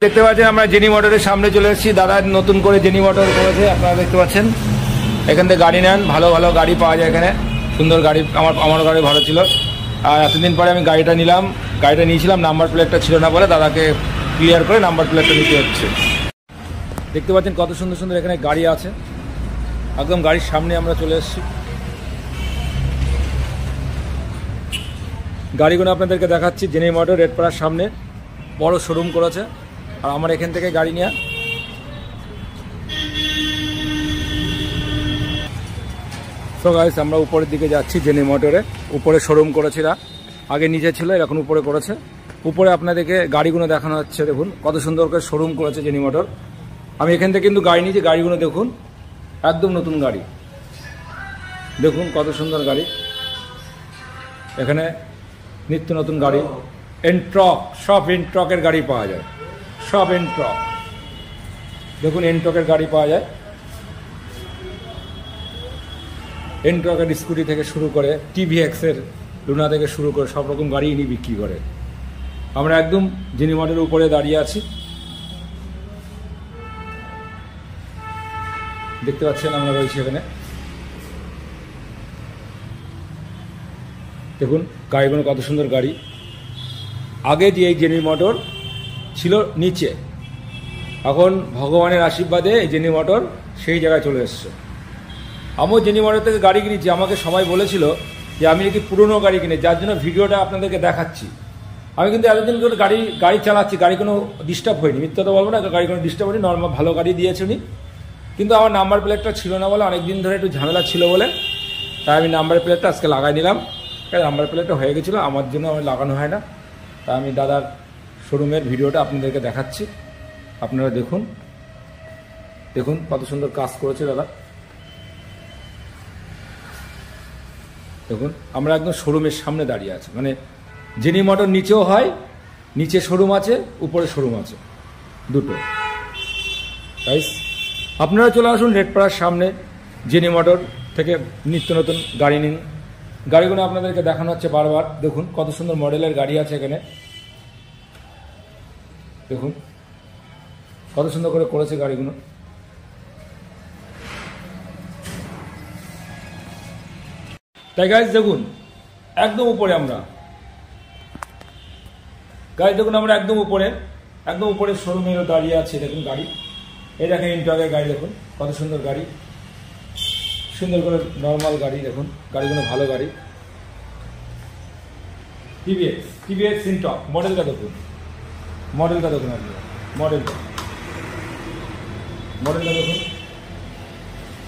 দেখতে পাচ্ছেন আমরা জেনি মোটরের সামনে চলে এসেছি। দাদা নতুন করে জেনি মোটর করেছে, আপনারা দেখতে পাচ্ছেন। এখান থেকে গাড়ি নেন, ভালো ভালো গাড়ি পাওয়া যায় এখানে, সুন্দর গাড়ি। আমারও গাড়ি ভালো ছিল। আর এতদিন পরে আমি গাড়িটা নিলাম। গাড়িটা নিয়েছিলাম, নাম্বার প্লেটটা ছিল না বলে দাদাকে ক্লিয়ার করে নাম্বার প্লেটটা নিতে হচ্ছে। দেখতে পাচ্ছেন কত সুন্দর সুন্দর এখানে গাড়ি আছে। একদম গাড়ির সামনে আমরা চলে এসেছি। গাড়িগুলো আপনাদেরকে দেখাচ্ছি। জেনি মোটর রেডপাড়ার সামনে বড় শোরুম করেছে। আর আমার এখান থেকে গাড়ি নেওয়া। সো গাইস, আমরা উপরের দিকে যাচ্ছি জেনি মোটরে। উপরে শোরুম করেছে, আগে নিচে ছিল, এখন উপরে করেছে। উপরে আপনাদেরকে গাড়িগুলো দেখানো হচ্ছে। দেখুন কত সুন্দর করে শোরুম করেছে জেনি মোটর। আমি এখান থেকে কিন্তু গাড়ি নিয়েছি। গাড়িগুলো দেখুন, একদম নতুন গাড়ি। দেখুন কত সুন্দর গাড়ি। এখানে নিত্য নতুন গাড়ি, এনট্রক, সব এনট্রকের গাড়ি পাওয়া যায়, সব এনট্রক। দেখুন এনট্রকের গাড়ি পাওয়া যায়। এনট্রকের স্কুটি থেকে শুরু করে টিভিএক্সের লুনা থেকে শুরু করে সব রকম গাড়ি ইনি বিক্রি করে। আমরা একদম জেনি মোটরের উপরে দাঁড়িয়ে আছি। দেখতে পাচ্ছেন আমরা রয়েছি এখানে। দেখুন গাড়িগুলো কত সুন্দর গাড়ি। আগে যে এই জেনি মোটর ছিল নিচে, এখন ভগবানের আশীর্বাদে এই জেনি মোটর সেই জায়গায় চলে এসছে। আমিও জেনি মোটর থেকে গাড়ি কিনেছি। আমাকে সবাই বলেছিল যে আমি নাকি পুরনো গাড়ি কিনে, যার জন্য ভিডিওটা আপনাদেরকে দেখাচ্ছি। আমি কিন্তু এতদিন ধরে গাড়ি চালাচ্ছি, গাড়ি কোনো ডিস্টার্ব হয়নি, মিথ্যা তো বলবো না, গাড়ি কোনো ডিস্টার্ব হয়নি, নর্মাল ভালো গাড়ি দিয়েছে উনি। কিন্তু আমার নাম্বার প্লেটটা ছিল না বলে, অনেকদিন ধরে একটু ঝামেলা ছিল বলে, তাই আমি নাম্বার প্লেটটা আজকে লাগাই নিলাম। নাম্বার প্লেটটা হয়ে গেছিলো, আমার জন্য আমার লাগানো হয় না। তাই আমি দাদার শোরুমের ভিডিওটা আপনাদেরকে দেখাচ্ছি। আপনারা দেখুন, দেখুন কত সুন্দর কাজ করেছে দাদা। দেখুন আমরা একদম শোরুমের সামনে দাঁড়িয়ে আছি। মানে জেনি মোটর নিচেও হয়, নিচে শোরুম আছে, উপরে শোরুম আছে, দুটো। গাইস আপনারা চলে আসুন রেডপাড়ার সামনে, জেনি মোটর থেকে নিত্য নতুন গাড়ি নিন। গাড়িগুলো আপনাদেরকে দেখানো হচ্ছে বারবার। দেখুন কত সুন্দর মডেলের গাড়ি আছে এখানে। দেখুন কত সুন্দর করে করেছে গাড়িগুলো। তাই গাইজ দেখুন একদম উপরে আমরা, গাইজ দেখুন আমরা একদম উপরে শোরুমেরও দাঁড়িয়ে আছে। দেখুন গাড়ি, এই দেখেন ইন্টারকের গাড়ি, দেখুন কত সুন্দর গাড়ি, সুন্দর করে নর্মাল গাড়ি। দেখুন গাড়িগুলো ভালো গাড়ি। টিভিএক্স ইন্টক মডেলটা দেখুন, মডেলটা দেখুন আপনি, মডেলটা দেখুন।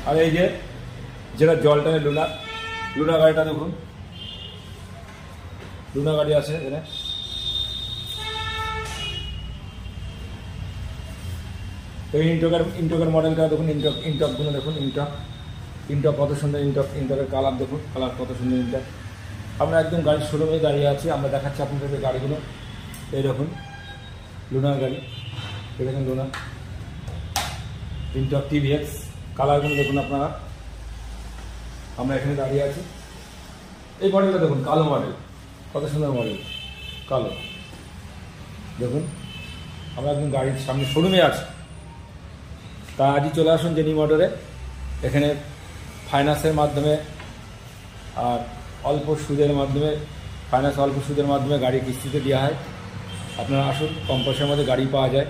আর এই যে যেটা জল টানে লুনা গাড়িটা দেখুন, লুনা গাড়ি আছে এখানে। ইন্টকের মডেলটা দেখুন, ইন্টকগুলো দেখুন, ইন্টক কত সুন্দর, ইন্টকের কালার দেখুন, কালার কত সুন্দর ইন্টক। আমরা একদম গাড়ির শোরুমে দাঁড়িয়ে আছি। আমরা দেখাচ্ছি আপনাদের গাড়িগুলো। এই দেখুন লুনার গাড়ি, এই দেখুন লুনা, ইন্টক টিভিএক্স, কালারগুলো দেখুন আপনারা। আমরা এখানে দাঁড়িয়ে আছি। এই মডেলটা দেখুন, কালো মডেল, কত সুন্দর মডেল, কালো। দেখুন আমরা একদম গাড়ির সামনে শোরুমে আছি। তা আজই চলে আসুন জেনি মোটরে। এখানে ফাইন্যান্সের মাধ্যমে আর অল্প সুদের মাধ্যমে গাড়ি কিস্তিতে দেওয়া হয়। আপনারা আসুন, কম পয়সার মধ্যে গাড়ি পাওয়া যায়।